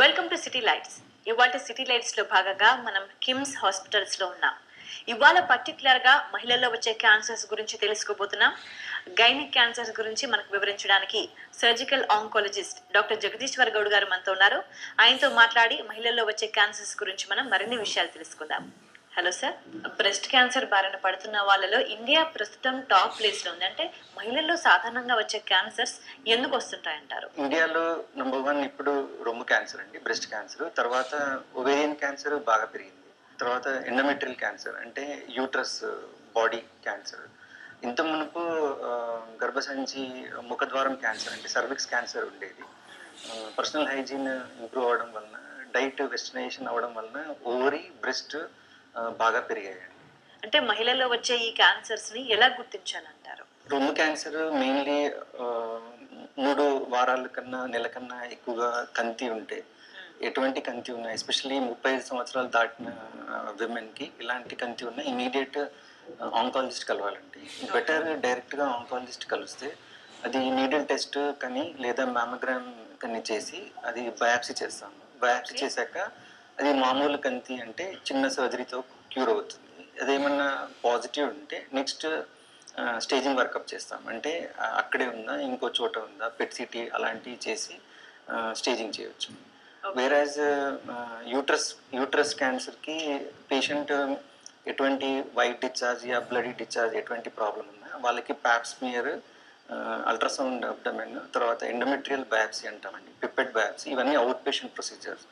Welcome to city lights. ఇవాళ city lights లో భాగంగా మనం కిమ్స్ హాస్పిటల్స్ లో ఉన్నాం. ఇవాళ పర్టికులర్ గా మహిళల్లో వచ్చే క్యాన్సర్స్ గురించి తెలుసుకోబోతున్నాం. గైనిక్ క్యాన్సర్స్ గురించి మనకు వివరించడానికి surgical oncologist doctor Jagadishwar Goud గారు మనతో ఉన్నారు. ఆయనతో మాట్లాడి మహిళల్లో వచ్చే క్యాన్సర్స్ గురించి మనం మరిన్ని విషయాలు తెలుసుకుందాం. Hello sir. బ్రెస్ట్ క్యాన్సర్ బారిన పడుతున్న వాళ్ళలో ఇండియా ప్రస్తుతం టాప్ ప్లేస్ లో ఉంది. అంటే మహిళల్లో సాధారణంగా వచ్చే క్యాన్సర్స్ ఎందుకు వస్తుంటాయంటారు? ఇండియాలో నెంబర్ 1 ఇప్పుడు రొమ్ము క్యాన్సర్ అండి, బ్రెస్ట్ క్యాన్సర్. తర్వాత ఒవేరియన్ క్యాన్సర్ బాగా పెరిగింది. తర్వాత ఎండోమెట్రియల్ క్యాన్సర్ అంటే యూట్రస్ బాడీ క్యాన్సర్. ఇంత మునుపు గర్భసంచి ముఖద్వారం క్యాన్సర్ అంటే సర్విక్స్ క్యాన్సర్ ఉండేది. పర్సనల్ హైజీన్ ఇంప్రూవ్ అవ్వడం వలన, డైట్ వెస్టర్నైజేషన్ అవ్వడం వలన ఓవరీ బ్రెస్ట్ బాగా పెరిగాయండి. అంటే మహిళల్లో వచ్చే ఈ క్యాన్సర్స్ ని ఎలా గుర్తించాలంటారు? రొమ్ము క్యాన్సర్ మెయిన్లీ 3 వారాల కన్నా నెల కన్నా ఎక్కువగా కంతి ఉంటే, ఎటువంటి కంతి ఉన్నా, ఎస్పెషల్లీ 35 సంవత్సరాలు దాటిన విమెన్కి ఇలాంటి కంతి ఉన్న ఇమీడియట్ ఆంకాలజిస్ట్ కలవాలండి. బెటర్ డైరెక్ట్గా ఆంకాలజిస్ట్ కలిస్తే అది నీడిల్ టెస్ట్ కానీ లేదా మ్యామోగ్రామ్ కానీ చేసి అది బయాప్సీ చేస్తాము. బయాప్సీ చేశాక అది మామూలు కంతి అంటే చిన్న సర్జరీతో క్యూర్ అవుతుంది. అదేమన్నా పాజిటివ్ ఉంటే నెక్స్ట్ స్టేజింగ్ వర్కప్ చేస్తాం. అంటే అక్కడే ఉందా, ఇంకో చోట ఉందా, పెట్ సిటీ అలాంటివి చేసి స్టేజింగ్ చేయొచ్చు. వేరాజ్ యూట్రస్ క్యాన్సర్కి పేషెంట్ ఎటువంటి white discharge yeah bloody discharge ఎటువంటి ప్రాబ్లం ఉన్నా వాళ్ళకి ప్యాప్స్మియర్, అల్ట్రాసౌండ్ అబ్డమెన్, తర్వాత ఎండోమెట్రియల్ బయాప్సీ అంటామండి, పిప్పెట్ బయాప్సీ. ఇవన్నీ అవుట్ పేషెంట్ ప్రొసీజర్స్,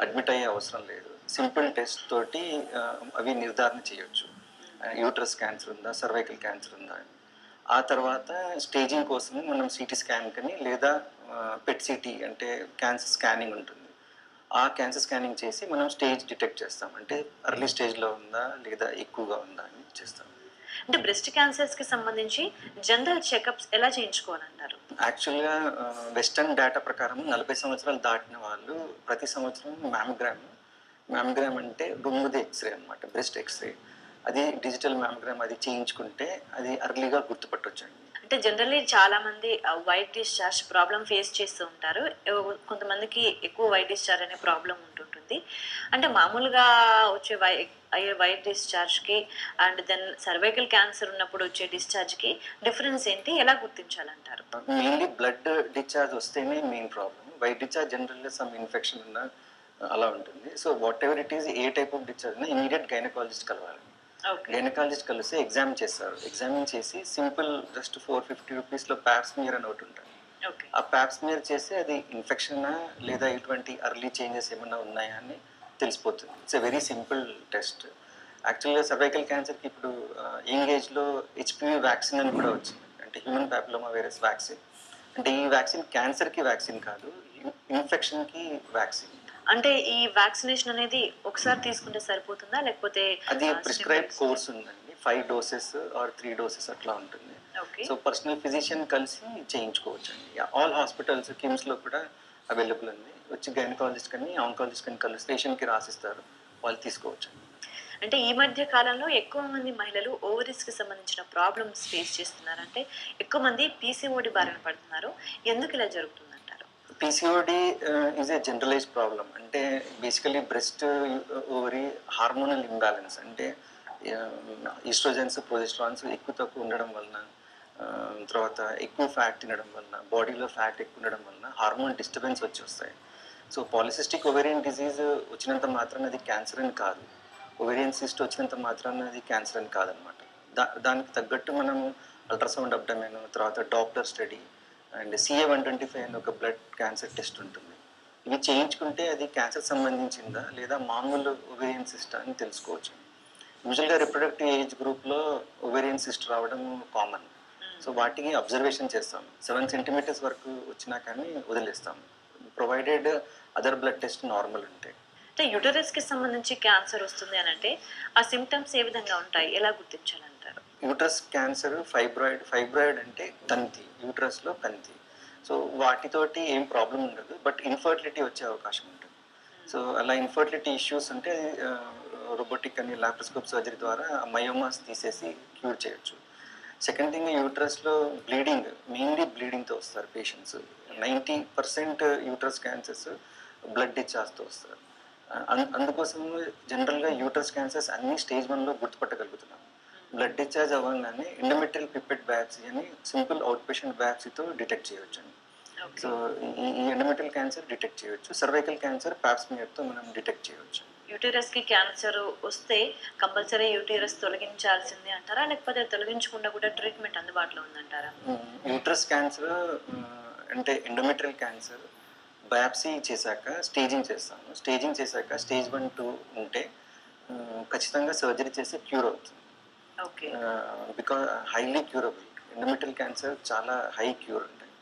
అడ్మిట్ అయ్యే అవసరం లేదు. సింపుల్ టెస్ట్ తోటి అవి నిర్ధారణ చేయొచ్చు. యూట్రస్ క్యాన్సర్ ఉందా, సర్వైకల్ క్యాన్సర్ ఉందా. ఆ తర్వాత స్టేజింగ్ కోసం మనం సిటీ స్కాన్ కానీ లేదా పెట్ సిటీ అంటే క్యాన్సర్ స్కానింగ్ ఉంటుంది. ఆ క్యాన్సర్ స్కానింగ్ చేసి మనం స్టేజ్ డిటెక్ట్ చేస్తాం. అంటే ఎర్లీ స్టేజ్లో ఉందా లేదా ఎక్కువగా ఉందా అని చేస్తాం. అంటే బ్రెస్ట్ క్యాన్సర్స్ కి సంబంధించి జనరల్ చెకప్స్ ఎలా చేయించుకోవాలంటారు? యాక్చువల్గా వెస్టర్న్ డేటా ప్రకారం 40 సంవత్సరాలు దాటిన వాళ్ళు ప్రతి సంవత్సరం మ్యామోగ్రామ్ అంటే రొమ్ముది ఎక్స్రే అనమాట, బ్రెస్ట్ ఎక్స్రే. అది డిజిటల్ మ్యామోగ్రామ్ అది చేయించుకుంటే అది అర్లీగా గుర్తుపట్టొచ్చండి. అంటే జనరల్లీ చాలా మంది వైట్ డిశ్చార్జ్ ప్రాబ్లం ఫేస్ చేస్తూ ఉంటారు. కొంతమందికి ఎక్కువ వైట్ డిశ్చార్జ్ అనే ప్రాబ్లం ఉంటుంటుంది. అంటే మామూలుగా వచ్చే అయ్యే వైట్ డిశ్చార్జ్కి అండ్ దెన్ సర్వైకల్ క్యాన్సర్ ఉన్నప్పుడు వచ్చే డిశ్చార్జ్కి డిఫరెన్స్ ఏంటి, ఎలా గుర్తించాలంటారు? మెయిన్లీ బ్లడ్ డిశ్చార్జ్ వస్తేనే మెయిన్ ప్రాబ్లం. వైట్ డిశ్చార్జ్ జనరల్గా సమ్ ఇన్ఫెక్షన్ ఉన్నా అలా ఉంటుంది. So whatever it is, a type of discharge ఉన్నా ఇమీడియట్ గైనకాలజిస్ట్ కలవాలి. గైనకాలజిస్ట్ కలిస్తే ఎగ్జామ్ చేస్తారు. ఎగ్జామిన్ చేసి సింపుల్ జస్ట్ 450 రూపీస్లో ప్యాప్స్మియర్ అని ఒకటి ఉంటుంది. ఆ ప్యాప్స్మియర్ చేసి అది ఇన్ఫెక్షనా లేదా ఇటువంటి అర్లీ చేంజెస్ ఏమన్నా ఉన్నాయా అని తెలిసిపోతుంది. It's a very simple test. యాక్చువల్గా సర్వైకల్ క్యాన్సర్కి ఇప్పుడు యంగ్ ఏజ్లో హెచ్పివి వ్యాక్సిన్ అని కూడా వచ్చింది, అంటే హ్యూమన్ ప్యాపిలోమా వైరస్ వ్యాక్సిన్. అంటే ఈ వ్యాక్సిన్ క్యాన్సర్కి వ్యాక్సిన్ కాదు, ఇన్ఫెక్షన్కి వ్యాక్సిన్. అంటే ఈ వ్యాక్సినేషన్ అనేది ఒకసారి తీసుకుంటే సరిపోతుందా, లేకపోతే అది ప్రిస్క్రైబ్ కోర్స్ ఉందండి, 5 డోసెస్ ఆర్ 3 డోసెస్ అట్లా ఉంటుంది. సో పర్సనల్ ఫిజిషియన్ కలిసి చేయించుకోవచ్చు అండి. ఆల్ హాస్పిటల్స్ కిమ్స్లో కూడా అవైలబుల్ ఉంది. వచ్చి గైనకాలజిస్ట్ కానీ ఆంకాలజిస్ట్ కానీ కలిసి పేషెంట్కి రాసిస్తారు, వాళ్ళు తీసుకోవచ్చు. అంటే ఈ మధ్య కాలంలో ఎక్కువ మంది మహిళలు ఓవరీస్ కి సంబంధించిన ప్రాబ్లమ్స్ ఫేస్ చేస్తున్నారు. అంటే ఎక్కువ మంది పీసీఓడి బారిన పడుతున్నారు. ఎందుకు ఇలా జరుగుతుందంటారు? PCOD is a generalised problem. అంటే basically breast ovary hormonal imbalance, అంటే ఈస్ట్రోజన్స్ ప్రొజెస్ట్రాన్స్ ఎక్కువ తక్కువ ఉండడం వలన, తర్వాత ఎక్కువ ఫ్యాట్ తినడం వలన, బాడీలో ఫ్యాట్ ఎక్కువ ఉండడం వలన హార్మోన్ డిస్టర్బెన్స్ వచ్చి వస్తాయి. సో పాలిసిస్టిక్ ఓవేరియన్ డిజీజ్ వచ్చినంత మాత్రాన అది క్యాన్సర్ అని కాదు, ఓవేరియన్ సిస్ట్ వచ్చినంత మాత్రాన అది క్యాన్సర్ అని కాదనమాట. దానికి తగ్గట్టు మనం అల్ట్రాసౌండ్ అబ్డమెన్, తర్వాత డాప్లర్ స్టడీ అండ్ CA-125 అని ఒక బ్లడ్ క్యాన్సర్ టెస్ట్ ఉంటుంది. ఇవి చేయించుకుంటే అది క్యాన్సర్ సంబంధించిందా లేదా మామూలు ఓవేరియన్ సిస్ట్ అని తెలుసుకోవచ్చు. యూజువల్గా రిప్రొడక్టివ్ ఏజ్ గ్రూప్లో ఓవేరియన్ సిస్ట్ రావడం కామన్. సో వాటికి అబ్జర్వేషన్ చేస్తాం. 7 సెంటీమీటర్స్ వరకు వచ్చినా కానీ వదిలేస్తాం, provided other blood test normal ఉంటాయి. అంటే యూటరస్ కి సంబంధించి క్యాన్సర్ వస్తుంది అని అంటే ఆ సిమ్టమ్స్ ఏ విధంగా ఉంటాయి, ఎలా గుర్తించాలంటారు? యూట్రస్ క్యాన్సర్ ఫైబ్రాయిడ్ అంటే కంతి, యూట్రస్లో కంతి. సో వాటితోటి ఏం ప్రాబ్లం ఉండదు, బట్ ఇన్ఫర్టిలిటీ వచ్చే అవకాశం ఉంటుంది. సో అలా ఇన్ఫర్టిలిటీ ఇష్యూస్ ఉంటే రోబోటిక్ అని లాప్రోస్కోప్ సర్జరీ ద్వారా మయోమాస్ తీసేసి క్యూర్ చేయొచ్చు. సెకండ్ థింగ్, యూట్రస్లో బ్లీడింగ్, మెయిన్లీ బ్లీడింగ్తో వస్తారు పేషెంట్స్. 90% యూట్రస్ క్యాన్సర్స్ బ్లడ్ డిశ్చార్జ్తో వస్తారు. అందుకోసం జనరల్గా యూటరస్ క్యాన్సర్స్ అన్ని స్టేజ్ 1లో గుర్తుపట్టగలుగుతున్నాం. బ్లడ్ డిశ్చార్జ్ అవ్వగానే ఎండోమెట్రియల్ పిపెట్ బయాప్సీ అని సింపుల్ అవుట్ పేషెంట్ బయాప్సీతో డిటెక్ట్ చేయొచ్చు. సో ఈ ఎండోమెట్రియల్ క్యాన్సర్ డిటెక్ట్ చేయొచ్చు. సర్వైకల్ క్యాన్సర్ ప్యాప్స్మియర్తో మనం డిటెక్ట్ చేయొచ్చు. యూటీరస్ కి క్యాన్సర్ వస్తే కంపల్సరీ యూటీరస్ తొలగించాల్సిందే అంటారా, లేకపోతే తొలగించకుండా కూడా ట్రీట్మెంట్ అందుబాటులో ఉందంటారా? యూటరస్ క్యాన్సర్ అంటే ఎండోమెట్రియల్ క్యాన్సర్ బయాప్సీ చేశాక స్టేజింగ్ చేస్తాము. స్టేజింగ్ చేశాక స్టేజ్ 1, 2 ఉంటే ఖచ్చితంగా సర్జరీ చేస్తే క్యూర్ అవుతుంది. Okay. Because highly curable. Endometrial cancer చాలా హై క్యూర్ ఉంటాయి.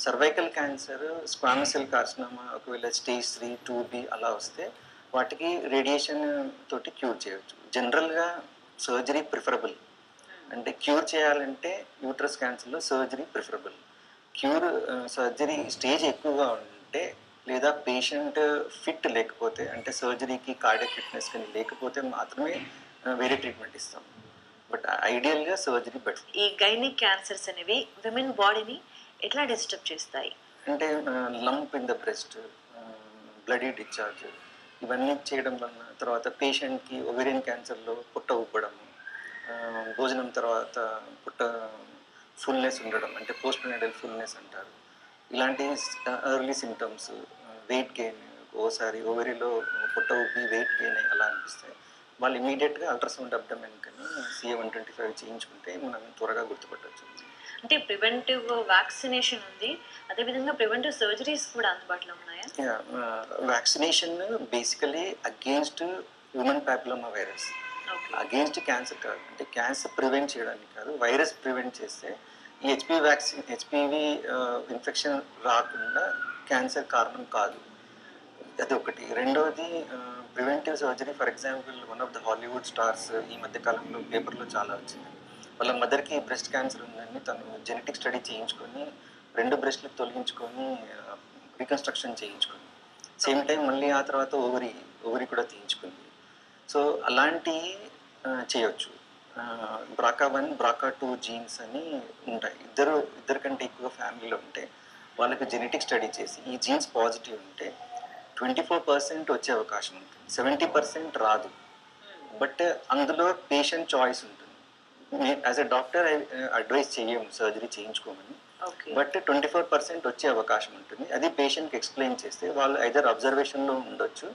Cervical cancer squamous cell carcinoma ఒకవేళ స్టేజ్ 3, 2B అలా వస్తే వాటికి రేడియేషన్ తోటి క్యూర్ చేయవచ్చు. జనరల్గా సర్జరీ ప్రిఫరబుల్. అంటే క్యూర్ చేయాలంటే యూట్రస్ క్యాన్సర్లో surgery preferable. Cure surgery stage ఎక్కువగా ఉంటే లేదా పేషెంట్ ఫిట్ లేకపోతే అంటే సర్జరీకి కార్డియాక్ ఫిట్నెస్ కానీ లేకపోతే మాత్రమే వేరే ట్రీట్మెంట్ ఇస్తాం. బట్ ఐడియల్గా సర్జరీ బెటర్. ఈ గైనిక్ క్యాన్సర్స్ అనేవి విమెన్ బాడీని ఎట్లా డిస్టర్బ్ చేస్తాయి? అంటే lump in the breast, bloody discharge ఇవన్నీ చేయడం వలన తర్వాత పేషెంట్కి ఒవేరియన్ క్యాన్సర్లో పుట్ట ఉబ్బడము, భోజనం తర్వాత పుట్ట ఫుల్నెస్ ఉండడం అంటే పోస్ట్ ప్రెనైటల్ ఫుల్నెస్ అంటారు. ఇలాంటి ఎర్లీ సిమ్టమ్స్, వెయిట్ గెయిన్, ఓసారి ఓవరీలో పుట్ట ఉబ్బి వెయిట్ గెయిన్ అలా అనిపిస్తాయి. వాళ్ళు ఇమీడియట్గా అల్ట్రాసౌండ్ అబ్డమెన్ కానీ CA-125 చేయించుకుంటే మనం త్వరగా గుర్తుపట్టవచ్చు. అంటే ప్రివెంటివ్ వ్యాక్సినేషన్ ఉంది, అదేవిధంగా ప్రివెంటివ్ సర్జరీస్ కూడా అందుబాటులో ఉన్నాయా? Vaccination basically against human papilloma virus, against cancer కాదు. అంటే క్యాన్సర్ ప్రివెంట్ చేయడానికి కాదు, వైరస్ ప్రివెంట్ చేస్తే ఈ హెచ్పివి ఇన్ఫెక్షన్ రాకుండా క్యాన్సర్ కారణం కాదు. అది ఒకటి. రెండోది preventive surgery. For example one of the Hollywood stars ఈ మధ్య కాలంలో పేపర్లో చాలా వచ్చింది. వాళ్ళ మదర్కి బ్రెస్ట్ క్యాన్సర్ ఉందని తను జెనెటిక్ స్టడీ చేయించుకొని 2 బ్రెస్ట్లకు తొలగించుకొని రీకన్స్ట్రక్షన్ చేయించుకుంది. సేమ్ టైం మళ్ళీ ఆ తర్వాత ఓవరీ కూడా తీయించుకుంది. సో అలాంటి చేయొచ్చు. BRCA1, BRCA2 జీన్స్ అని ఉంటాయి. ఇద్దరు కంటే ఎక్కువ ఫ్యామిలీలో ఉంటే వాళ్ళకి జెనెటిక్ స్టడీ చేసి ఈ జీన్స్ పాజిటివ్ ఉంటే 24% వచ్చే అవకాశం ఉంటుంది, 70% రాదు. బట్ అందులో పేషెంట్ చాయిస్ ఉంటుంది. యాజ్ ఎ డాక్టర్ అడ్వైస్ చేయము సర్జరీ చేయించుకోమని, బట్ 24% వచ్చే అవకాశం ఉంటుంది. అది పేషెంట్కి ఎక్స్ప్లెయిన్ చేస్తే వాళ్ళు ఐదర్ అబ్జర్వేషన్లో ఉండొచ్చు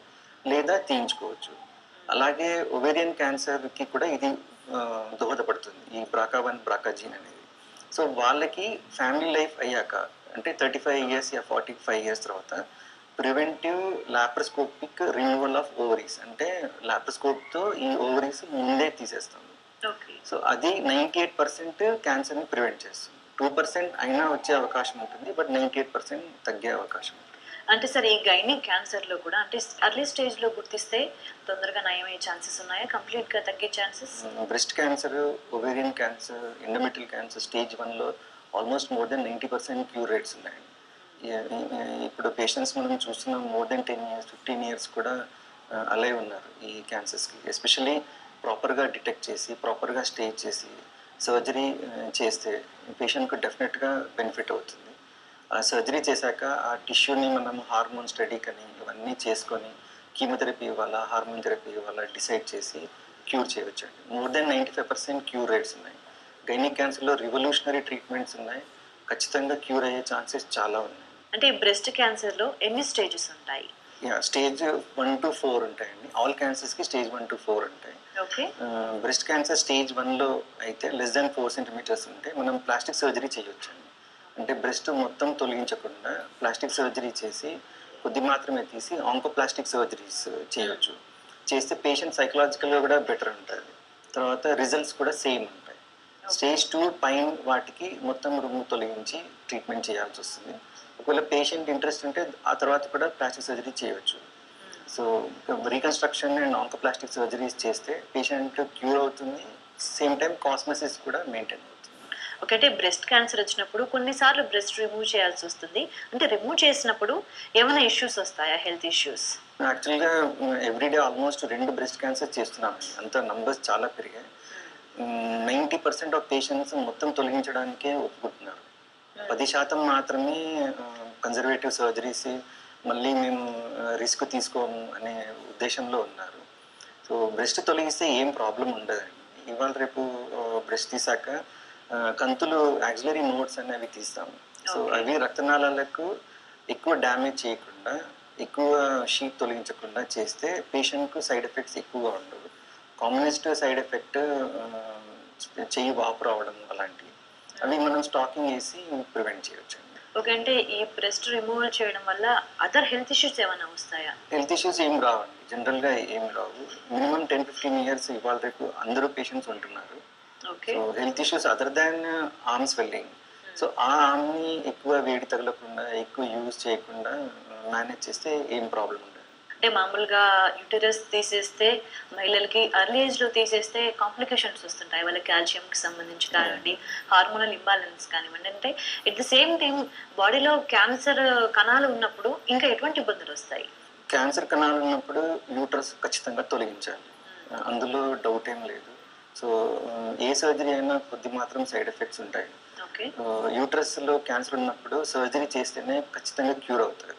లేదా తీయించుకోవచ్చు. అలాగే ఒవేరియన్ క్యాన్సర్కి కూడా ఇది దోహదపడుతుంది, ఈ BRCA1, BRCA జీన్ అనేది. సో వాళ్ళకి ఫ్యామిలీ లైఫ్ అయ్యాక అంటే 35 ఇయర్స్ యా 45 ఇయర్స్ తర్వాత preventive laparoscopic removal of ovaries అంటే లాప్రోస్కోప్తో ఈ ఓవరీస్ ముందే తీసేస్తాం. సో అది 98% క్యాన్సర్ని ప్రివెంట్ చేస్తుంది. 2% అయినా వచ్చే అవకాశం ఉంటుంది, బట్ 98% తగ్గే అవకాశం ఉంటుంది. అంటే సార్ ఈ గైనిక్ క్యాన్సర్లో కూడా అంటే అర్లీ స్టేజ్లో గుర్తిస్తే తొందరగా నయమయ్యే ఛాన్సెస్ ఉన్నాయా, కంప్లీట్గా తగ్గే chances? Breast cancer, ovarian cancer, endometrial cancer stage 1లో almost more than 90% cure rates ఉన్నాయి. ఇప్పుడు పేషెంట్స్ మనం చూస్తున్నాం మోర్ దెన్ 10 ఇయర్స్ 15 ఇయర్స్ కూడా అలైవ్ ఉన్నారు ఈ క్యాన్సర్స్కి. ఎస్పెషల్లీ ప్రాపర్గా డిటెక్ట్ చేసి ప్రాపర్గా స్టేజ్ చేసి సర్జరీ చేస్తే పేషెంట్కి డెఫినెట్గా బెనిఫిట్ అవుతుంది. ఆ సర్జరీ చేశాక ఆ టిష్యూని మనం హార్మోన్ స్టడీ కానీ ఇవన్నీ చేసుకొని కీమోథెరపీ ఇవ్వాలా హార్మోన్ థెరపీ ఇవ్వాలా డిసైడ్ చేసి క్యూర్ చేయవచ్చు అండి. మోర్ దెన్ 95% క్యూర్ రేట్స్ ఉన్నాయి. గైనిక్ క్యాన్సర్లో రివల్యూషనరీ ట్రీట్మెంట్స్ ఉన్నాయి, ఖచ్చితంగా క్యూర్ అయ్యే ఛాన్సెస్ చాలా ఉన్నాయి. అంటే బ్రెస్ట్ క్యాన్సర్లో ఎన్ని స్టేజెస్ ఉంటాయి? స్టేజ్ 1 to 4 ఉంటాయండి. ఆల్ క్యాన్సర్స్కి స్టేజ్ 1 to 4 ఉంటాయి. బ్రెస్ట్ క్యాన్సర్ స్టేజ్ 1లో అయితే లెస్ దాన్ 4 సెంటీమీటర్స్ ఉంటే మనం ప్లాస్టిక్ సర్జరీ చేయొచ్చు అండి. అంటే బ్రెస్ట్ మొత్తం తొలగించకుండా ప్లాస్టిక్ సర్జరీ చేసి కొద్ది మాత్రమే తీసి ఆంకోప్లాస్టిక్ సర్జరీస్ చేయొచ్చు. చేస్తే పేషెంట్ సైకలాజికల్గా కూడా బెటర్ ఉంటుంది, తర్వాత రిజల్ట్స్ కూడా సేమ్ ఉంటాయి. స్టేజ్ 2 పైన వాటికి మొత్తం రొమ్ము తొలగించి ట్రీట్మెంట్ చేయాల్సి వస్తుంది. ఒకవేళ పేషెంట్ ఇంట్రెస్ట్ ఉంటే ఆ తర్వాత కూడా ప్లాస్టిక్ సర్జరీ చేయొచ్చు. So reconstruction and oncoplastic surgeries చేస్తే పేషెంట్ క్యూర్ అవుతుంది, సేమ్ టైం కాస్మెసిస్ కూడా మెయింటైన్ అవుతుంది. ఒకటే బ్రెస్ట్ క్యాన్సర్ వచ్చినప్పుడు కొన్నిసార్లు బ్రెస్ట్ రిమూవ్ చేయాల్సి వస్తుంది. అంటే రిమూవ్ చేసినప్పుడు ఏమైనా ఇష్యూస్ వస్తాయా, హెల్త్ ఇష్యూస్? యాక్చువల్గా ఎవ్రీడే ఆల్మోస్ట్ 2 బ్రెస్ట్ క్యాన్సర్ చేస్తున్నాం. అంత నంబర్స్ చాలా పెరిగాయి. 90% ఆఫ్ పేషెంట్స్ మొత్తం తొలగించడానికే ఒప్పుకుంటున్నారు. 10% మాత్రమే కన్జర్వేటివ్ సర్జరీస్ మళ్ళీ మేము రిస్క్ తీసుకోము అనే ఉద్దేశంలో ఉన్నారు. సో బ్రెస్ట్ తొలగిస్తే ఏం ప్రాబ్లం ఉండదండి. ఇవాళ రేపు బ్రెస్ట్ తీసాక కంతులు యాక్సిలరీ నోడ్స్ అనేవి తీస్తాము. So Okay. అవి రక్తనాళాలకు ఎక్కువ డ్యామేజ్ చేయకుండా, ఎక్కువ షీట్ తొలగించకుండా చేస్తే పేషెంట్కు సైడ్ ఎఫెక్ట్స్ ఎక్కువగా ఉండవు. కామనెస్ట్ సైడ్ ఎఫెక్ట్ చెయ్యి వాపు రావడం అలాంటివి. అవి మనం స్టాకింగ్ వేసి ప్రివెంట్ చేయొచ్చు. ఓకే. అంటే ఈ బ్రెస్ట్ రిమూవల్ చేయడం వల్ల అదర్ హెల్త్ ఇష్యూస్ ఏమైనా వస్తాయా? హెల్త్ ఇష్యూస్ ఏం రావండి, జనరల్గా ఏం రావు. మినిమం 10-15 ఇయర్స్ ఇవాళ రేపు అందరూ పేషెంట్స్ ఉంటున్నారు. Okay. So health issues other than arm swelling. So ఆ ఆర్మ్ని ఎక్కువ వేడి తగలకుండా, ఎక్కువ యూజ్ చేయకుండా మేనేజ్ చేస్తే ఏం ప్రాబ్లం ఉండదు. అంటే మామూలుగా యూటరస్ తీసేస్తే మహిళలకి ఎర్లీ ఏజ్లో తీసేస్తే కాంప్లికేషన్స్ వస్తుంటాయి. వాళ్ళ కాల్షియంకి సంబంధించి కానివ్వండి, హార్మోనల్ ఇంబాలెన్స్ కానివ్వండి. అంటే ఎట్ ద సేమ్ టైం బాడీలో క్యాన్సర్ కణాలు ఉన్నప్పుడు ఇంకా ఎటువంటి ఇబ్బందులు వస్తాయి? క్యాన్సర్ కణాలు ఉన్నప్పుడు యూట్రస్ ఖచ్చితంగా తొలగించాలి, అందులో డౌట్ ఏం లేదు. సో ఏ సర్జరీ అయినా కొద్ది మాత్రం సైడ్ ఎఫెక్ట్స్ ఉంటాయి. ఓకే. యూట్రస్లో క్యాన్సర్ ఉన్నప్పుడు సర్జరీ చేస్తేనే ఖచ్చితంగా క్యూర్ అవుతారు.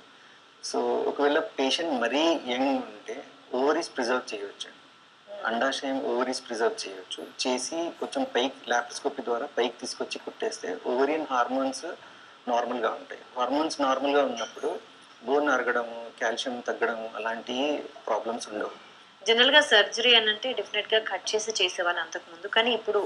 సో ఒకవేళ పేషెంట్ మరీ యంగ్ ఉంటే ఓవరీస్ ప్రిజర్వ్ చేయొచ్చు, అండాశయం ఓవరీస్ ప్రిజర్వ్ చేయొచ్చు. చేసి కొంచెం పైకి లాప్రోస్కోపీ ద్వారా పైకి తీసుకొచ్చి కుట్టేస్తే ఓవరియన్ హార్మోన్స్ నార్మల్గా ఉంటాయి. హార్మోన్స్ నార్మల్గా ఉన్నప్పుడు బోన్ అరగడము, కాల్షియం తగ్గడము అలాంటి ప్రాబ్లమ్స్ ఉండవు. జనరల్గా సర్జరీ అని అంటే డెఫినెట్గా కట్ చేసి చేసేవాళ్ళు అంతకుముందు, కానీ ఇప్పుడు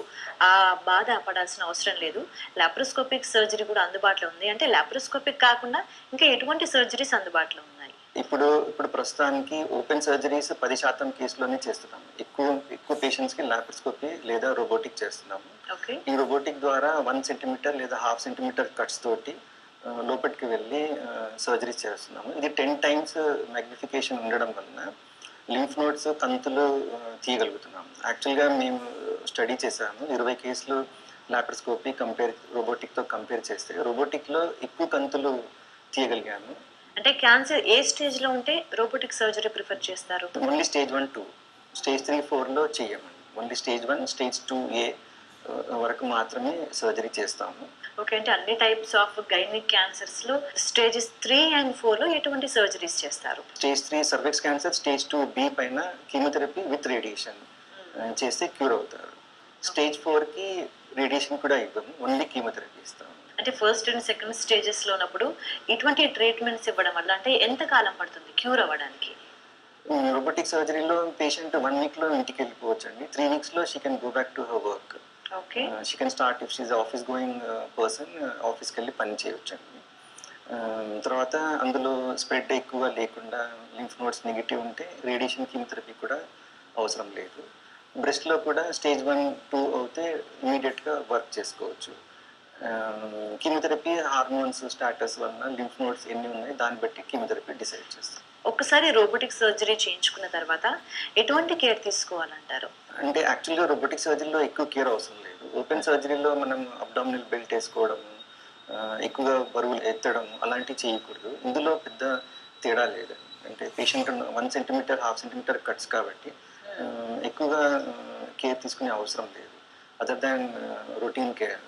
ఆ బాధ పడాల్సిన అవసరం లేదు. లాప్రోస్కోపిక్ సర్జరీ కూడా అందుబాటులో ఉంది. అంటే లాప్రోస్కోపిక్ కాకుండా ఇంకా ఎటువంటి సర్జరీస్ అందుబాటులో ఉన్నాయి? ఇప్పుడు ప్రస్తుతానికి ఓపెన్ సర్జరీస్ 10% కేసులోనే చేస్తున్నాము. ఎక్కువ ఎక్కువ పేషెంట్స్కి లాప్రోస్కోపీ లేదా రోబోటిక్ చేస్తున్నాము. ఓకే. ఈ రోబోటిక్ ద్వారా 1 సెంటీమీటర్ లేదా హాఫ్ సెంటీమీటర్ కట్స్ తోటి లోపలికి వెళ్ళి సర్జరీస్ చేస్తున్నాము. ఇది 10 times మ్యాగ్నిఫికేషన్ ఉండడం వలన లింఫ్ నోడ్స్ కంతులు తీయగలుగుతున్నాము. యాక్చువల్గా మేము స్టడీ చేసాము, 20 కేసులు లాప్రోస్కోపీ రోబోటిక్తో కంపేర్ చేస్తే రోబోటిక్లో ఎక్కువ కంతులు తీయగలిగాము. అంటే క్యాన్సర్ ఏ స్టేజ్లో ఉంటే రోబోటిక్ సర్జరీ ప్రిఫర్ చేస్తారు? ఓన్లీ స్టేజ్ 1, 2, స్టేజ్ 3, 4లో చేయమండి. ఓన్లీ స్టేజ్ 1, స్టేజ్ 2A వరకు మాత్రమే సర్జరీ చేస్తాము. ఓకే. అంటే అన్ని టైప్స్ ఆఫ్ గైనిక్ క్యాన్సర్స్లో స్టేజెస్ 3 and 4లో ఎటువంటి సర్జరీస్ చేస్తారు? Stage 3 cervix cancer, stage 2B పైన కీమోథెరపీ విత్ రేడియేషన్ చేస్తే క్యూర్ అవుతారు. స్టేజ్ 4కి రేడియేషన్ కూడా ఇవ్వము, ఓన్లీ కీమోథెరపీ ఇస్తాము. అంటే ఫస్ట్ అండ్ సెకండ్ స్టేజెస్లో ఉన్నప్పుడు ఇటువంటి ట్రీట్మెంట్స్ ఇవ్వడం వల్ల అంటే ఎంత కాలం పడుతుంది క్యూర్ అవ్వడానికి? రోబోటిక్ సర్జరీలో పేషెంట్ 1 weekలో ఇంటికి వెళ్ళిపోవచ్చు అండి. 3 weeksలో she can go back to her work. Okay. She can start if she's office going person, ఆఫీస్కి వెళ్ళి పని చేయవచ్చు అండి. తర్వాత అందులో స్ప్రెడ్ ఎక్కువ లేకుండా లింఫ్ నోడ్స్ నెగిటివ్ ఉంటే రేడియేషన్ కీమోథెరపీ కూడా అవసరం లేదు. బ్రెస్ట్లో కూడా స్టేజ్ 1, 2 అవుతే ఇమీడియట్గా వర్క్ చేసుకోవచ్చు. కీమోథెరపీ హార్మోన్స్ స్టాటస్ వలన లింఫ్ నోడ్స్ ఎన్ని ఉన్నాయి దాన్ని బట్టి కీమోథెరపీ డిసైడ్ చేస్తాం. ఒక్కసారి రోబోటిక్ సర్జరీ చేయించుకున్న తర్వాత ఎటువంటి కేర్ తీసుకోవాలంటారు? అంటే యాక్చువల్గా రోబోటిక్ సర్జరీలో ఎక్కువ కేర్ అవసరం లేదు. ఓపెన్ సర్జరీలో మనం అబ్డామినల్ బెల్ట్ వేసుకోవడం, ఎక్కువగా బరువులు ఎత్తడం అలాంటివి చేయకూడదు. ఇందులో పెద్ద తేడా లేదు. అంటే patient 1 centimetre, half centimetre cuts కాబట్టి ఎక్కువగా కేర్ తీసుకునే అవసరం లేదు, other than routine care.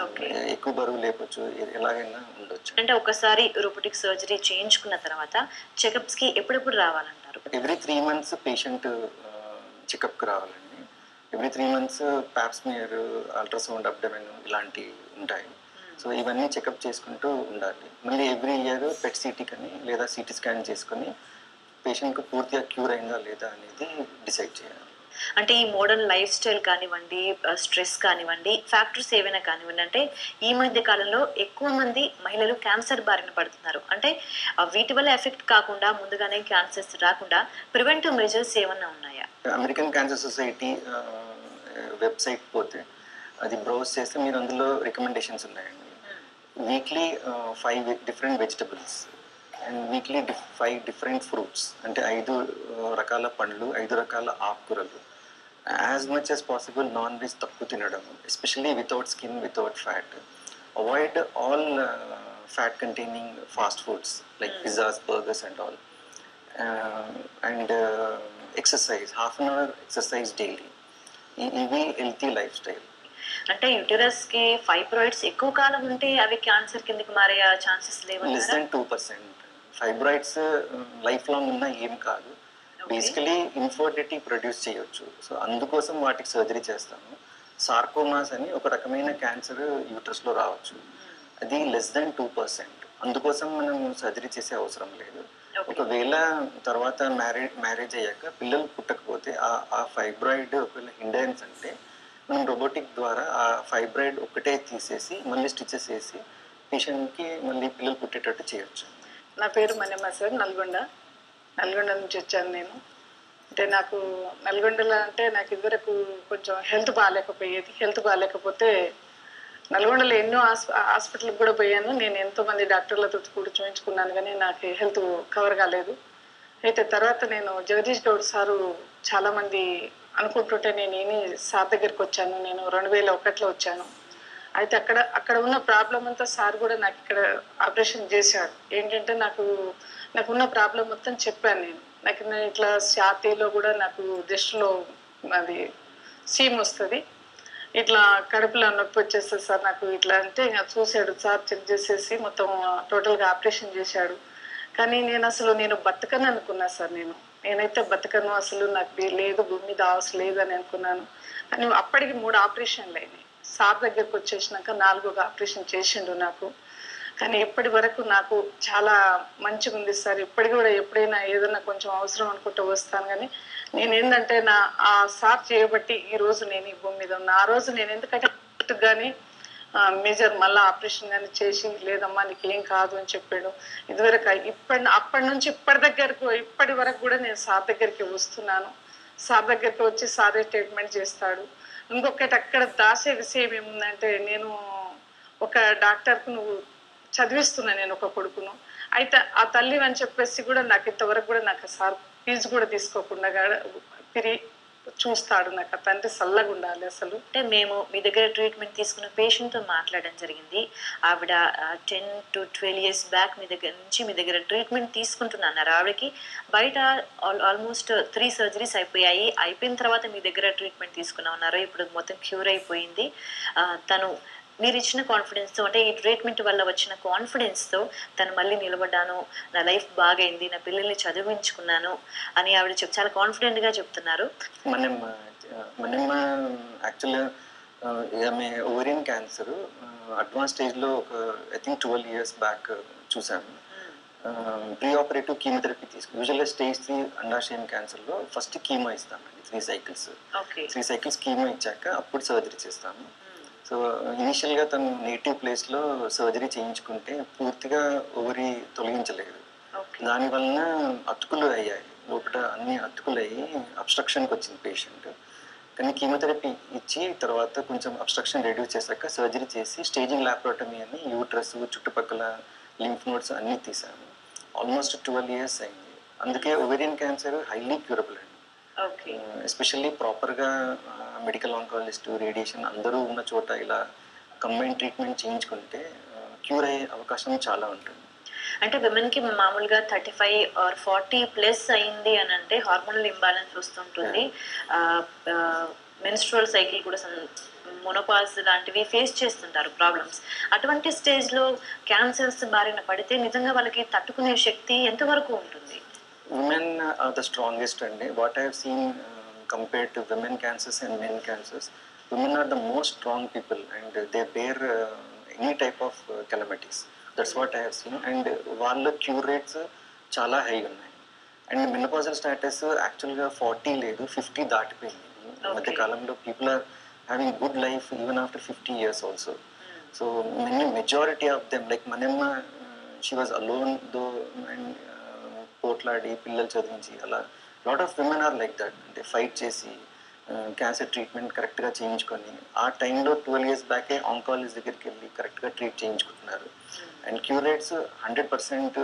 Okay. ఎక్కువ బరువు లేపొచ్చు, ఎలాగైనా ఉండొచ్చు. అంటే ఒకసారి రోబోటిక్ సర్జరీ చేయించుకున్న తర్వాత చెకప్స్కి ఎప్పుడెప్పుడు రావాలంటారు? ఎవ్రీ 3 months పేషెంట్ చెకప్కి రావాలండి. Every 3 months Pap smear, ultrasound, abdomen ఇలాంటివి ఉంటాయి. సో ఇవన్నీ చెకప్ చేసుకుంటూ ఉండాలి. మళ్ళీ ఎవ్రీ ఇయర్ పెట్ సిటీ కానీ లేదా సిటీ స్కాన్ చేసుకొని పేషెంట్కి పూర్తిగా క్యూర్ అయిందా లేదా అనేది డిసైడ్ చేయాలి. అంటే ఈ మోడర్న్ లైఫ్ స్టైల్ కానివ్వండి, స్ట్రెస్ కానివ్వండి, ఫ్యాక్టర్స్ ఏవైనా కానివ్వండి, అంటే ఈ మధ్య కాలంలో ఎక్కువ మంది మహిళలు క్యాన్సర్ బారిన పడుతున్నారు. అంటే వీటి వల్ల ఎఫెక్ట్ కాకుండా ముందుగానే క్యాన్సర్స్ రాకుండా ప్రివెంటివ్ మెజర్స్ ఏమన్నా ఉన్నాయా? అమెరికన్ క్యాన్సర్ సొసైటీ వెబ్సైట్ పోతే అది బ్రౌజ్ చేస్తే మీరు అందులో రికమెండేషన్స్ ఉన్నాయండి. Weekly 5 different vegetables and weekly 5 different fruits, అంటే 5 రకాల పండ్లు, 5 రకాల ఆకుకూరలు. As much as possible non veg తక్కువ తినడం, especially without skin, without fat. Avoid all fat containing fast foods like pizzas, burgers and all. And exercise, half an hour exercise daily. ఇవి healthy life style. అంటే యూటరస్కి fibroids ఎక్కువ కాలం ఉంటే అవి cancer కిందకి మారే chances లేవు. Less than 2%. Fibroids life long ఉన్నా ఏం కాదు. బేసికలీ ఇన్ఫర్టిలిటీ ప్రొడ్యూస్ చేయొచ్చు. సో అందుకోసం వాటికి సర్జరీ చేస్తాము. సార్కోమాస్ అని ఒక రకమైన క్యాన్సర్ యూట్రస్లో రావచ్చు. అది లెస్ దెన్ 2%. అందుకోసం మనం సర్జరీ చేసే అవసరం లేదు. ఒకవేళ తర్వాత మ్యారేజ్ అయ్యాక పిల్లలు పుట్టకపోతే ఆ ఫైబ్రాయిడ్ ఒకవేళ హిండరెన్స్ అంటే మనం రోబోటిక్ ద్వారా ఆ ఫైబ్రాయిడ్ ఒక్కటే తీసేసి మళ్ళీ స్టిచెస్ వేసి పేషెంట్కి మళ్ళీ పిల్లలు పుట్టేటట్టు చేయొచ్చు. నా పేరు మణిమ సార్, నల్గొండ నుంచి వచ్చాను నేను. అంటే నాకు నల్గొండలో అంటే నాకు ఇదివరకు కొంచెం హెల్త్ బాగాలేకపోతే నల్గొండలో ఎన్నో హాస్పిటల్కి కూడా పోయాను. నేను ఎంతోమంది డాక్టర్లతో కూడా చూపించుకున్నాను, కానీ నాకు హెల్త్ కవర్ కాలేదు. అయితే తర్వాత నేను జగదీష్ గౌడ్ సారు చాలామంది అనుకుంటుంటే నేను సార్ దగ్గరికి వచ్చాను. నేను 2001లో వచ్చాను. అయితే అక్కడ ఉన్న ప్రాబ్లం అంతా సార్ కూడా నాకు ఇక్కడ ఆపరేషన్ చేశాడు. ఏంటంటే నాకున్న ప్రాబ్లం మొత్తం చెప్పాను. నేను ఇట్లా ఛాతీలో కూడా నాకు దృష్టిలో అది సీమ్ వస్తుంది, ఇట్లా కడుపులో నొప్పి వచ్చేస్తుంది సార్ నాకు ఇట్లా అంటే ఇంకా చూశాడు సార్, చెక్ చేసేసి మొత్తం టోటల్గా ఆపరేషన్ చేశాడు. కానీ నేను బతకను అనుకున్నా సార్. నేనైతే బతకను, అసలు నాకు లేదు, భూమి మీద ఆవసరం లేదని అనుకున్నాను. కానీ అప్పటికి 3 ఆపరేషన్లు అయినాయి. సార్ దగ్గరకు వచ్చేసినాక 4వ ఆపరేషన్ చేసిండు నాకు. కానీ ఇప్పటి వరకు నాకు చాలా మంచిగా ఉంది సార్. ఇప్పటికి కూడా ఎప్పుడైనా ఏదైనా కొంచెం అవసరం అనుకుంటూ వస్తాను. కానీ నేనేంటంటే ఆ సార్ చేయబట్టి ఈరోజు నేను ఈ భూమి మీద ఉన్నా. ఆ రోజు నేను ఎందుకంటే కానీ మేజర్ మళ్ళీ ఆపరేషన్ కానీ చేసి లేదమ్మా నీకు ఏం కాదు అని చెప్పాడు. ఇదివరకు అప్పటి నుంచి ఇప్పటి వరకు కూడా నేను సార్ దగ్గరికి వస్తున్నాను. సార్ దగ్గరికి వచ్చి సారే ట్రీట్మెంట్ చేస్తాడు. ఇంకొకటి అక్కడ దాసే విషయం ఏముందంటే, నేను ఒక డాక్టర్కు నువ్వు చదివిస్తున్నా, నేను ఒక కొడుకును. అయితే ఆ తల్లి అని చెప్పేసి కూడా నాకు ఇంతవరకు కూడా నాకు సార్ ఫీజు కూడా తీసుకోకుండా తిరిగి చూస్తాడు. నాకు ఆ తండ్రి చల్లగా ఉండాలి అసలు. అంటే మేము మీ దగ్గర ట్రీట్మెంట్ తీసుకున్న పేషెంట్తో మాట్లాడడం జరిగింది. ఆవిడ 10 to 12 years బ్యాక్ మీ దగ్గర ట్రీట్మెంట్ తీసుకుంటున్నారు. ఆవిడకి బయట ఆల్మోస్ట్ 3 సర్జరీస్ అయిపోయిన తర్వాత మీ దగ్గర ట్రీట్మెంట్ తీసుకున్నారు. ఇప్పుడు మొత్తం క్యూర్ అయిపోయింది. తను మీరు ఇచ్చిన కాన్ఫిడెన్స్తో, అంటే ఈ ట్రీట్మెంట్ వల్ల వచ్చిన కాన్ఫిడెన్స్తో తను మళ్ళీ నిలబడ్డాను, నా లైఫ్ బాగైంది, నా పిల్లల్ని చదివించుకున్నాను అని ఆవిడ చాలా కాన్ఫిడెంట్గా చెప్తున్నారు. మనమ్మ యాక్చువల్గా ఆమె ఓవేరియన్ క్యాన్సర్ అడ్వాన్స్ స్టేజ్లో ఐ థింక్ 12 years బ్యాక్ చూసాము. ప్రీ ఆపరేటివ్ కీమోథెరపీ యూజువల్గా స్టేజ్ 3 అండాశయం క్యాన్సర్లో ఫస్ట్ కీమో ఇస్తామండి. 3 cycles కీమో ఇచ్చాక అప్పుడు సర్జరీ చేస్తాము. సో ఇనిషియల్గా తను నేటివ్ ప్లేస్లో సర్జరీ చేయించుకుంటే పూర్తిగా ఓవరీ తొలగించలేదు. దానివలన అతుకులు అయ్యాయి, లోపల అన్ని అతుకులు అయ్యి అబ్స్ట్రక్షన్కి వచ్చింది పేషెంట్. కానీ కీమోథెరపీ ఇచ్చి తర్వాత కొంచెం అబ్స్ట్రక్షన్ రెడ్యూస్ చేశాక సర్జరీ చేసి స్టేజింగ్ ల్యాప్రోటమీ అని యూట్రస్ చుట్టుపక్కల లింఫ్ నోడ్స్ అన్నీ తీసాము. ఆల్మోస్ట్ 12 years అయింది. అందుకే ఓవేరియన్ క్యాన్సర్ హైలీ క్యూరబుల్ అండి. ఎస్పెషల్లీ ప్రాపర్గా మెడికల్ ఆంకాలజిస్ట్, రేడియేషన్ అందరూ ఉన్న చోట ఇలా కంబైన్ ట్రీట్మెంట్ చేయించుకుంటే క్యూర్ అయ్యే అవకాశం చాలా ఉంటుంది. అంటే విమెన్కి మామూలుగా 35 or 40+ అయింది అని అంటే హార్మోనల్ ఇంబ్యాలెన్స్ వస్తుంటుంది. మెన్స్ట్రువల్ సైకిల్ కూడా మొనోపాజ్ లాంటివి ఫేస్ చేస్తుంటారు ప్రాబ్లమ్స్. అటువంటి స్టేజ్లో క్యాన్సర్స్ బారిన పడితే నిజంగా వాళ్ళకి తట్టుకునే శక్తి ఎంతవరకు ఉంటుంది? Women are the strongest అండి. What I have seen compared to women cancers and men cancers, women are the most strong people and they bear any type of calamities. That's what I have seen. And వాళ్ళ cure rates చాలా high ఉన్నాయి. And menopausal status యాక్చువల్గా 40 లేదు, 50 దాటిపోయింది. మధ్య కాలంలో people are having good life even after 50 years also. So majority of them like మనమ్మ, she was alone though and పోట్లాడి పిల్లలు చదివించి అలా lot of women are like that. అంటే ఫైట్ చేసి క్యాన్సర్ ట్రీట్మెంట్ కరెక్ట్గా చేయించుకొని ఆ టైంలో 12 years బ్యాకే ఆంకాలజిస్ట్ దగ్గరికి వెళ్ళి కరెక్ట్గా ట్రీట్ చేయించుకుంటున్నారు. అండ్ క్యూర్ రేట్స్ 100%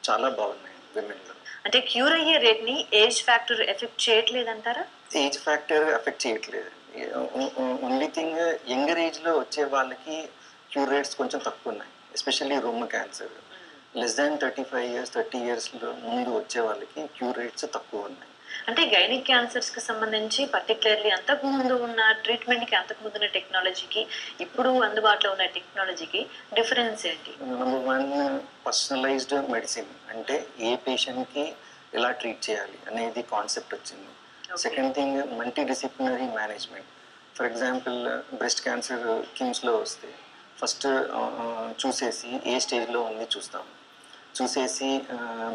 చాలా బాగున్నాయి విమెన్లో. అంటే క్యూర్ అయ్యే రేట్ని ఏజ్ ఫ్యాక్టర్ ఎఫెక్ట్ చేయట్లేదంటారా? ఏజ్ ఫ్యాక్టర్ ఎఫెక్ట్ చేయట్లేదు. ఓన్లీ థింగ్ యంగర్ ఏజ్లో వచ్చే వాళ్ళకి క్యూర్ రేట్స్ కొంచెం తక్కువ ఉన్నాయి. ఎస్పెషల్లీ రొమ్ము cancer less than 35 years 30 years ముందు వచ్చే వాళ్ళకి క్యూర్ రేట్స్ తక్కువ ఉన్నాయి. అంటే గైనిక్ క్యాన్సర్స్ కి సంబంధించి పర్టికులర్లీ అంతకుముందు ఉన్న ట్రీట్మెంట్ కి అంతకుముందు ఉన్న టెక్నాలజీకి ఇప్పుడు అందుబాటులో ఉన్న టెక్నాలజీకి డిఫరెన్స్ ఏంటి? నెంబర్ వన్, పర్సనలైజ్డ్ మెడిసిన్ అంటే ఏ పేషెంట్కి ఎలా ట్రీట్ చేయాలి అనేది కాన్సెప్ట్ వచ్చింది. Second thing, multi disciplinary management. For example breast cancer కిమ్స్లో వస్తే ఫస్ట్ చూసేసి ఏ స్టేజ్లో ఉంది చూస్తాము, చూసేసి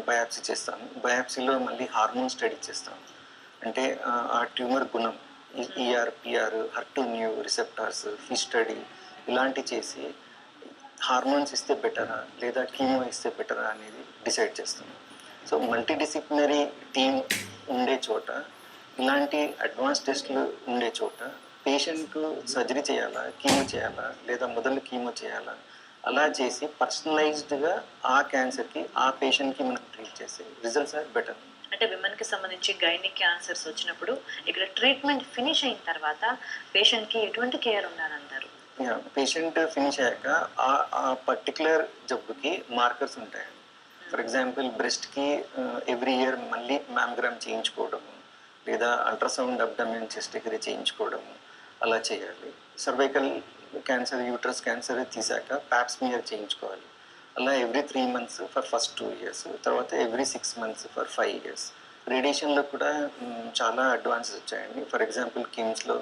బయాప్సీ చేస్తాము, బయాప్సీలో మళ్ళీ హార్మోన్ స్టడీ చేస్తాము. అంటే ఆ ట్యూమర్ గుణం, ER, PR, HER two neu receptors, FISH study ఇలాంటివి చేసి హార్మోన్స్ ఇస్తే బెటరా లేదా కీమో ఇస్తే బెటరా అనేది డిసైడ్ చేస్తాం. సో మల్టీ డిసిప్లినరీ టీమ్ ఉండే చోట, ఇలాంటి అడ్వాన్స్ టెస్ట్లు ఉండే చోట పేషెంట్కు సర్జరీ చేయాలా, కీమో చేయాలా లేదా మొదలు కీమో చేయాలా అలా చేసి పర్సనలైజ్డ్గా ఆ క్యాన్సర్కి ఆ పేషెంట్కి మనం ట్రీట్ చేసే రిజల్ట్స్ ఆర్ బెటర్. అంటే విమెన్ కి సంబంధించి గైనిక్ క్యాన్సర్స్ వచ్చినప్పుడు ఇక్కడ ట్రీట్మెంట్ ఫినిష్ అయిన తర్వాత పేషెంట్ కి ఎటువంటి కేర్ ఉండాలంటారు? పేషెంట్ ఫినిష్ అయ్యాక ఆ పర్టికులర్ జబ్బుకి మార్కర్స్ ఉంటాయి. ఫర్ ఎగ్జాంపుల్ బ్రెస్ట్కి ఎవ్రీ ఇయర్ మళ్ళీ మ్యామోగ్రామ్ చేయించుకోవడము లేదా అల్ట్రాసౌండ్ అబ్డమెన్ చెస్ట్ ఎగిరి చేయించుకోవడము అలా చేయాలి. సర్వైకల్ క్యాన్సర్, యూట్రస్ క్యాన్సర్ తీసాక ప్యాప్స్మియర్ చేయించుకోవాలి. అలా every 3 months for first 2 years, తర్వాత ఎవ్రీ 6 months ఫర్ 5 years. రేడియేషన్లో కూడా చాలా అడ్వాన్సెస్ వచ్చాయండి. ఫర్ ఎగ్జాంపుల్ కిమ్స్లో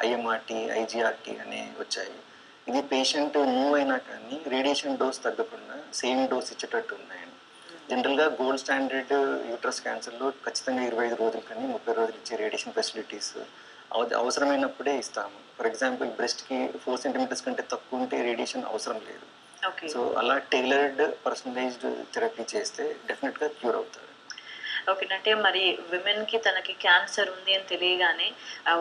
ఐఎంఆర్టీ, ఐజీఆర్టీ అనే వచ్చాయి. ఇది పేషెంట్ మూవ్ అయినా కానీ రేడియేషన్ డోస్ తగ్గకుండా సేమ్ డోస్ ఇచ్చేటట్టు ఉన్నాయండి. జనరల్గా గోల్డ్ స్టాండర్డ్ యూట్రస్ క్యాన్సర్లో ఖచ్చితంగా 25 రోజులు కానీ 30 రోజులు ఇచ్చే రేడియేషన్ ఫెసిలిటీస్ అవసరమైనప్పుడే ఇస్తాము. ఫర్ ఎగ్జాంపుల్ బ్రెస్ట్కి 4 centimeters కంటే తక్కువ ఉంటే రేడియేషన్ అవసరం లేదు. సో అలా టైలర్డ్ పర్సనలైజ్డ్ థెరపీ చేస్తే డెఫినెట్గా క్యూర్ అవుతారు. ఓకే, అంటే మరి విమెన్ కి తనకి క్యాన్సర్ ఉంది అని తెలియగానే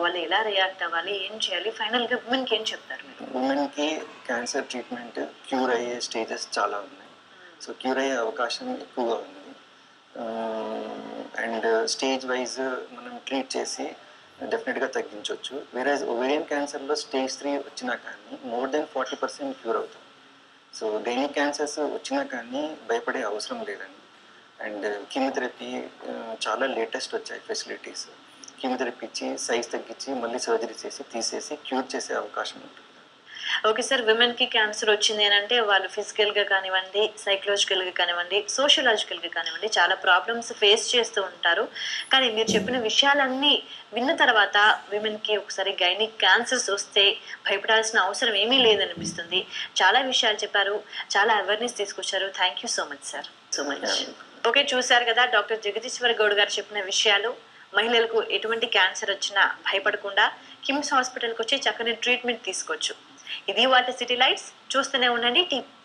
వాళ్ళు ఎలా రియాక్ట్ అవ్వాలి, ఏం చేయాలి, ఫైనల్ గా విమెన్ కి ఏం చెప్తారు మీరు? ఉమెన్కి క్యాన్సర్ ట్రీట్మెంట్ క్యూర్ అయ్యే స్టేజెస్ చాలా ఉన్నాయి. సో క్యూర్ అయ్యే అవకాశం ఎక్కువగా ఉంది. అండ్ స్టేజ్ వైజ్ మనం ట్రీట్ చేసి డెఫినెట్గా తగ్గించవచ్చు. వేరేజ్ ఓవేరియన్ క్యాన్సర్లో స్టేజ్ 3 వచ్చినా కానీ మోర్ దెన్ 40% క్యూర్ అవుతాం. సో గైనిక్ క్యాన్సర్స్ వచ్చినా కానీ భయపడే అవసరం లేదండి. అండ్ కీమోథెరపీ చాలా లేటెస్ట్ వచ్చాయి ఫెసిలిటీస్. కీమోథెరపీ ఇచ్చి సైజ్ తగ్గించి మళ్ళీ సర్జరీ చేసి తీసేసి క్యూర్ చేసే అవకాశం ఉంటుంది. ఓకే సార్, విమెన్ కి క్యాన్సర్ వచ్చింది అని అంటే వాళ్ళు ఫిజికల్ గా కానివ్వండి, సైకలాజికల్ గా కానివ్వండి, సోషలాజికల్ గా కానివ్వండి చాలా ప్రాబ్లమ్స్ ఫేస్ చేస్తూ ఉంటారు. కానీ మీరు చెప్పిన విషయాలన్నీ విన్న తర్వాత విమెన్ కి ఒకసారి గైనిక్ క్యాన్సర్స్ వస్తే భయపడాల్సిన అవసరం ఏమీ లేదనిపిస్తుంది. చాలా విషయాలు చెప్పారు, చాలా అవేర్నెస్ తీసుకొచ్చారు. Thank you so much sir. So much. Okay, చూశారు కదా డాక్టర్ జగదీశ్వర్ గౌడ్ గారు చెప్పిన విషయాలు. మహిళలకు ఎటువంటి క్యాన్సర్ వచ్చినా భయపడకుండా కిమ్స్ హాస్పిటల్కి వచ్చి చక్కని ట్రీట్మెంట్ తీసుకోవచ్చు. ఇది వాటి సిటీ లైట్స్. చూస్తూనే ఉండండి.